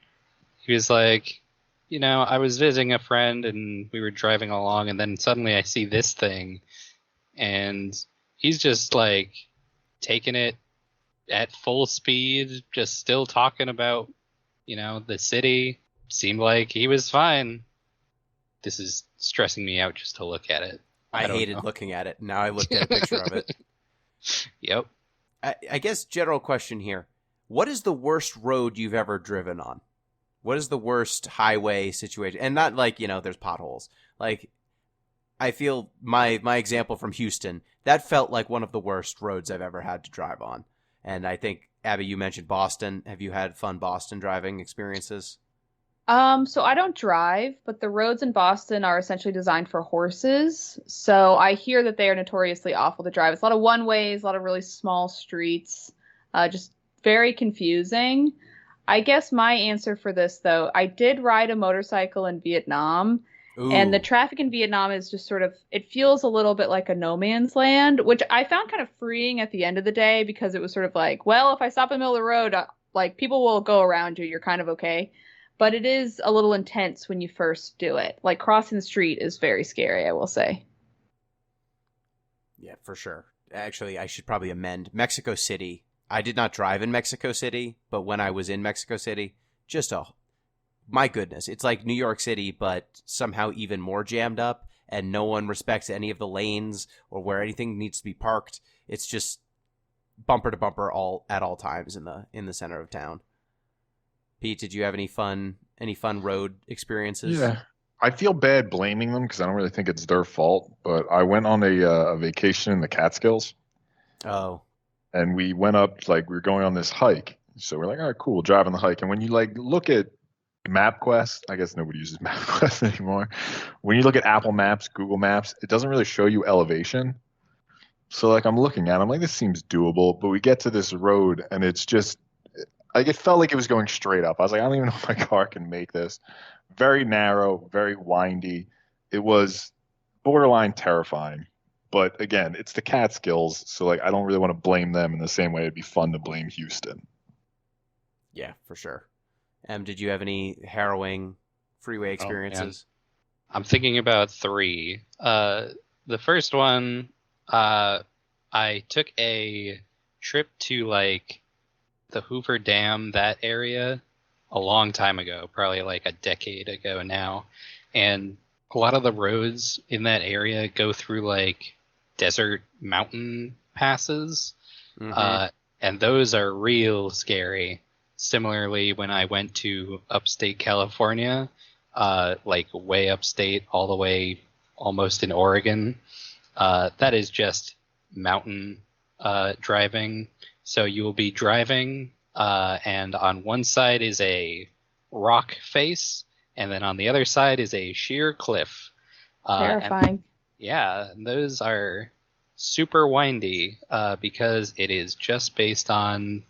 he was like, I was visiting a friend and we were driving along, and then suddenly I see this thing, and he's just like taking it at full speed, just still talking about, the city. Seemed like he was fine. This is stressing me out just to look at it. I don't hated know. looking at it. Now I looked at a picture of it. Yep. I guess general question here. What is the worst road you've ever driven on? What is the worst highway situation? And not like, there's potholes. Like, I feel my example from Houston, that felt like one of the worst roads I've ever had to drive on. And I think, Abby, you mentioned Boston. Have you had fun Boston driving experiences? So I don't drive, but the roads in Boston are essentially designed for horses. So I hear that they are notoriously awful to drive. It's a lot of one-ways, a lot of really small streets, just very confusing. I guess my answer for this, though, I did ride a motorcycle in Vietnam, and the traffic in Vietnam is just sort of, it feels a little bit like a no man's land, which I found kind of freeing at the end of the day, because it was sort of like, well, if I stop in the middle of the road, like people will go around you. You're kind of okay. But it is a little intense when you first do it. Like crossing the street is very scary, I will say. Yeah, for sure. Actually, I should probably amend Mexico City. I did not drive in Mexico City, but when I was in Mexico City, my goodness, it's like New York City, but somehow even more jammed up, and no one respects any of the lanes or where anything needs to be parked. It's just bumper to bumper at all times in the center of town. Pete, did you have any fun road experiences? Yeah. I feel bad blaming them because I don't really think it's their fault, but I went on a vacation in the Catskills. Oh. And we went up, like, we were going on this hike. So we're like, all right, cool, driving the hike. And when you, like, look at MapQuest, I guess nobody uses MapQuest anymore. When you look at Apple Maps, Google Maps, it doesn't really show you elevation. So, like, I'm looking at it, I'm like, this seems doable. But we get to this road, and it's just, like, it felt like it was going straight up. I was like, I don't even know if my car can make this. Very narrow, very windy. It was borderline terrifying. But again, it's the Catskills, so like I don't really want to blame them in the same way it'd be fun to blame Houston. Yeah, for sure. Did you have any harrowing freeway experiences? I'm thinking about 3. The first one, I took a trip to like the Hoover Dam, that area, a long time ago, probably like a decade ago now. And a lot of the roads in that area go through like desert mountain passes. Mm-hmm. And those are real scary. Similarly, when I went to upstate California, like way upstate, all the way almost in Oregon, that is just mountain driving. So you will be driving, and on one side is a rock face, and then on the other side is a sheer cliff. Terrifying. And those are super windy because it is just based on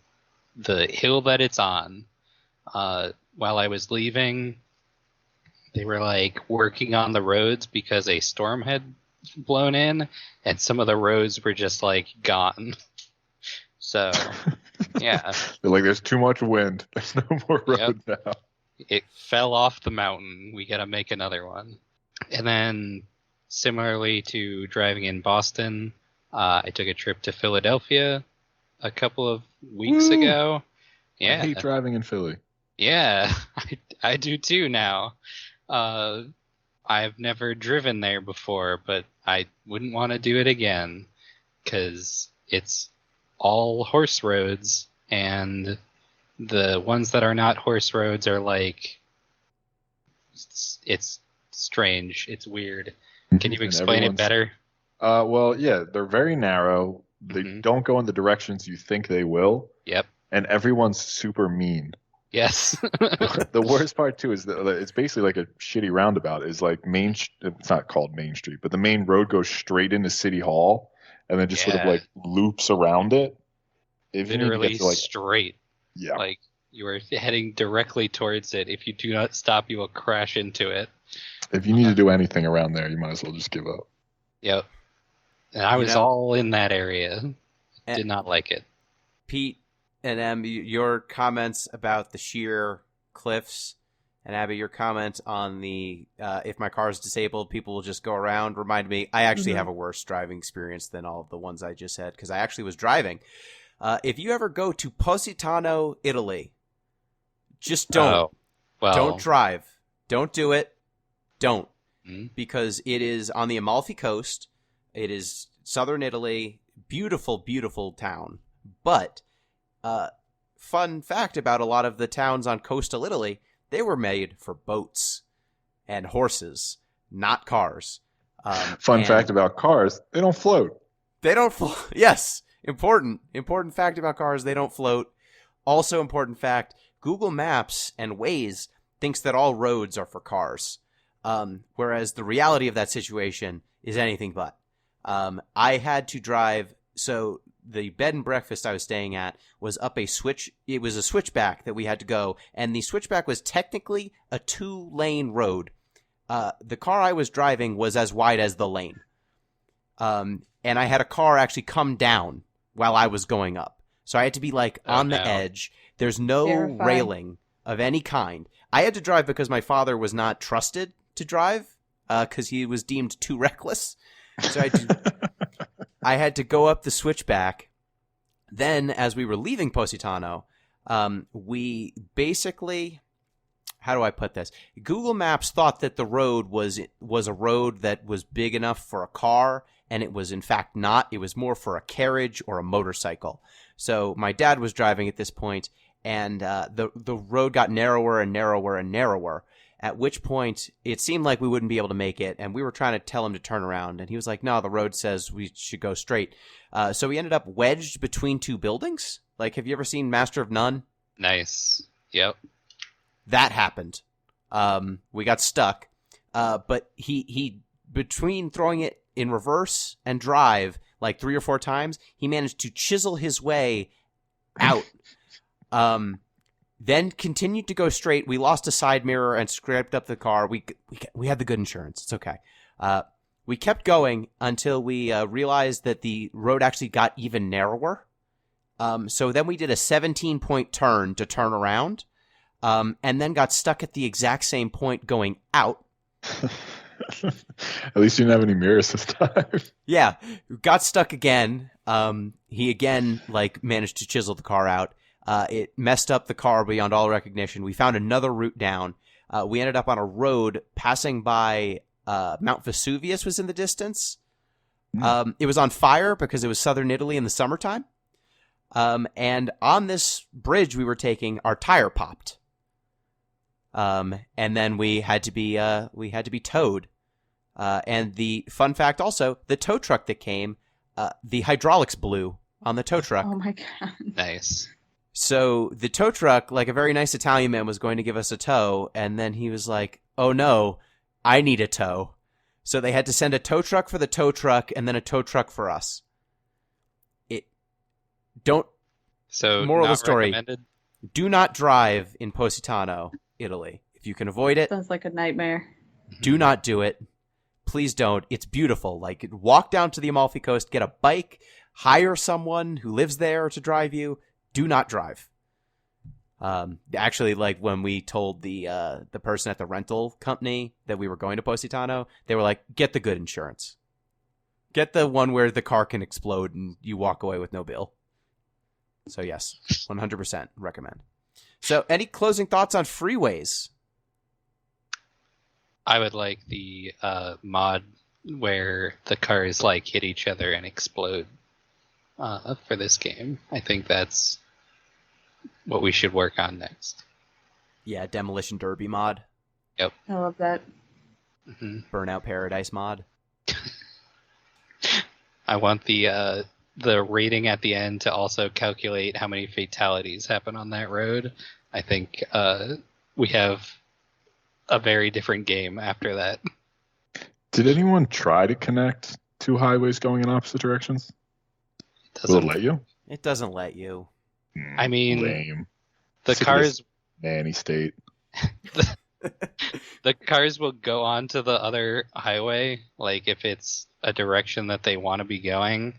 the hill that it's on. While I was leaving, they were like working on the roads because a storm had blown in, and some of the roads were just like gone. So, yeah. They're like, there's too much wind. There's no more road now. It fell off the mountain. We got to make another one. And then, similarly to driving in Boston, I took a trip to Philadelphia a couple of weeks ago. Yeah. I hate driving in Philly. Yeah, I do too now. I've never driven there before, but I wouldn't want to do it again because it's all horse roads, and the ones that are not horse roads are like, it's strange. It's weird. Can you explain it better? Well, yeah, they're very narrow. They don't go in the directions you think they will. Yep. And everyone's super mean. Yes. The worst part too is that it's basically like a shitty roundabout. It's like it's not called Main Street, but the main road goes straight into City Hall and then just sort of like loops around it. If literally you get to, like, straight. Yeah. Like you are heading directly towards it. If you do not stop, you will crash into it. If you need to do anything around there, you might as well just give up. Yep. And I was all in that area. Did not like it. Pete and Em, your comments about the sheer cliffs, and Abby, your comment on the if my car is disabled, people will just go around, reminded me I actually have a worse driving experience than all of the ones I just said, because I actually was driving. If you ever go to Positano, Italy, just don't. Don't drive. Don't do it. Don't. Because it is on the Amalfi Coast. It is southern Italy. Beautiful, beautiful town. But fun fact about a lot of the towns on coastal Italy, they were made for boats and horses, not cars. Fun fact about cars, they don't float. They don't float. Yes. Important fact about cars, they don't float. Also important fact, Google Maps and Waze thinks that all roads are for cars. Whereas the reality of that situation is anything but. I had to drive, so the bed and breakfast I was staying at was up a it was a switchback that we had to go, and the switchback was technically a 2-lane road. The car I was driving was as wide as the lane. And I had a car actually come down while I was going up. So I had to be like on the edge. There's no Terrifying. railing of any kind. I had to drive because my father was not trusted to drive because he was deemed too reckless. So I had to go up the switchback. Then, as we were leaving Positano, we basically, how do I put this? Google Maps thought that the road was a road that was big enough for a car, and it was in fact not. It was more for a carriage or a motorcycle. So my dad was driving at this point, and the road got narrower and narrower and narrower, at which point it seemed like we wouldn't be able to make it, and we were trying to tell him to turn around, and he was like, no, the road says we should go straight. So we ended up wedged between two buildings. Like, have you ever seen Master of None? Nice. Yep. That happened. We got stuck. But he between throwing it in reverse and drive like 3 or 4 times, he managed to chisel his way out. Then continued to go straight. We lost a side mirror and scraped up the car. We had the good insurance. It's okay. We kept going until we realized that the road actually got even narrower. So then we did a 17-point turn to turn around, and then got stuck at the exact same point going out. At least you didn't have any mirrors this time. Yeah, got stuck again. He again managed to chisel the car out. It messed up the car beyond all recognition. We found another route down. We ended up on a road passing by Mount Vesuvius was in the distance. It was on fire because it was southern Italy in the summertime. And on this bridge we were taking, our tire popped. And then we had to be towed. And the fun fact also, the tow truck that came, the hydraulics blew on the tow truck. Oh my god. Nice. So the tow truck, like a very nice Italian man, was going to give us a tow, and then he was like, oh no, I need a tow. So they had to send a tow truck for the tow truck and then a tow truck for us. So moral of the not story, recommended? do not drive in Positano, Italy. If you can avoid it, Sounds like a nightmare. do not do it. Please don't. It's beautiful. Like, walk down to the Amalfi Coast, get a bike, hire someone who lives there to drive you. Do not drive. Actually, like when we told the person at the rental company that we were going to Positano, they were like, get the good insurance. Get the one where the car can explode and you walk away with no bill. So yes, 100% recommend. So any closing thoughts on Freeways? I would like the mod where the cars hit each other and explode for this game. I think that's what we should work on next. Yeah, Demolition Derby mod. Yep. I love that. Mm-hmm. Burnout Paradise mod. I want the rating at the end to also calculate how many fatalities happen on that road. I think we have a very different game after that. Did anyone try to connect 2 highways going in opposite directions? Will it let you? It doesn't let you. I mean, lame. The Sick of cars, this nanny state. the cars will go on to the other highway, if it's a direction that they want to be going,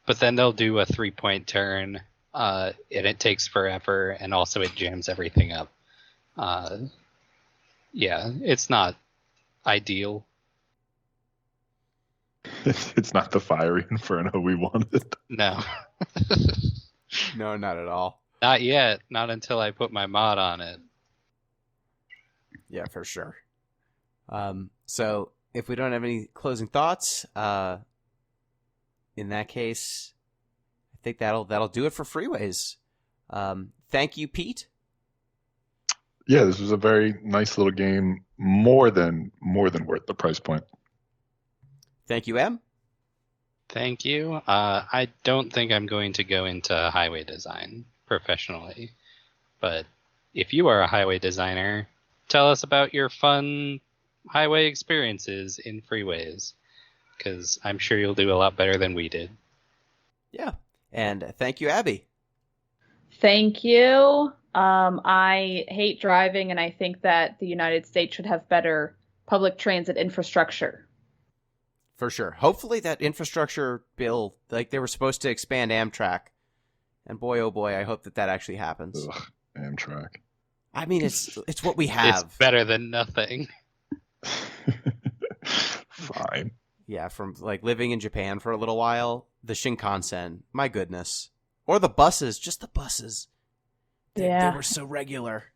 but then they'll do a 3-point turn, and it takes forever, and also it jams everything up. Yeah, it's not ideal. It's not the fiery inferno we wanted. No. No, not at all. Not yet. Not until I put my mod on it. Yeah, for sure. So if we don't have any closing thoughts, in that case, I think that'll do it for Freeways. Thank you, Pete. Yeah, this was a very nice little game. More than worth the price point. Thank you, Em. Thank you. I don't think I'm going to go into highway design professionally, but if you are a highway designer, tell us about your fun highway experiences in Freeways, because I'm sure you'll do a lot better than we did. Yeah, and thank you, Abby. Thank you. I hate driving, and I think that the United States should have better public transit infrastructure. For sure. Hopefully that infrastructure bill, they were supposed to expand Amtrak, And boy, oh boy, I hope that actually happens. Ugh, Amtrak. I mean, it's what we have. It's better than nothing. Fine. Yeah, from like living in Japan for a little while, the Shinkansen, my goodness. Or the buses, just the buses. They were so regular.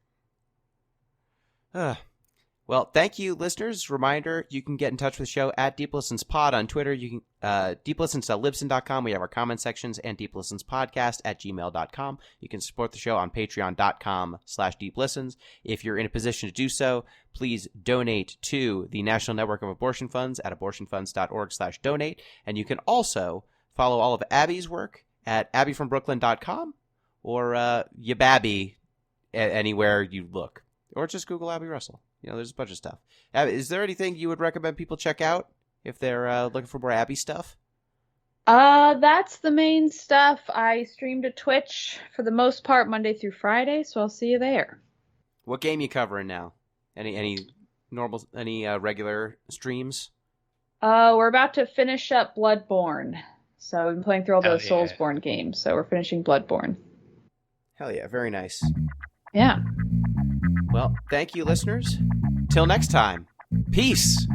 Well, thank you, listeners. Reminder, you can get in touch with the show at Deep Listens Pod on Twitter. You can deeplistens.libsyn.com. We have our comment sections, and deeplistenspodcast@gmail.com. You can support the show on patreon.com/deeplistens. If you're in a position to do so, please donate to the National Network of Abortion Funds at abortionfunds.org/donate. And you can also follow all of Abby's work at abbyfrombrooklyn.com or Yababby anywhere you look. Or just Google Abby Russell. There's a bunch of stuff. Is there anything you would recommend people check out if they're looking for more Abby stuff? That's the main stuff. I stream to Twitch for the most part Monday through Friday, so I'll see you there. What game you covering now? Any regular streams? We're about to finish up Bloodborne. So we've been playing through all those Soulsborne games, so we're finishing Bloodborne. Hell yeah, very nice. Yeah. Well, thank you, listeners. Till next time, peace.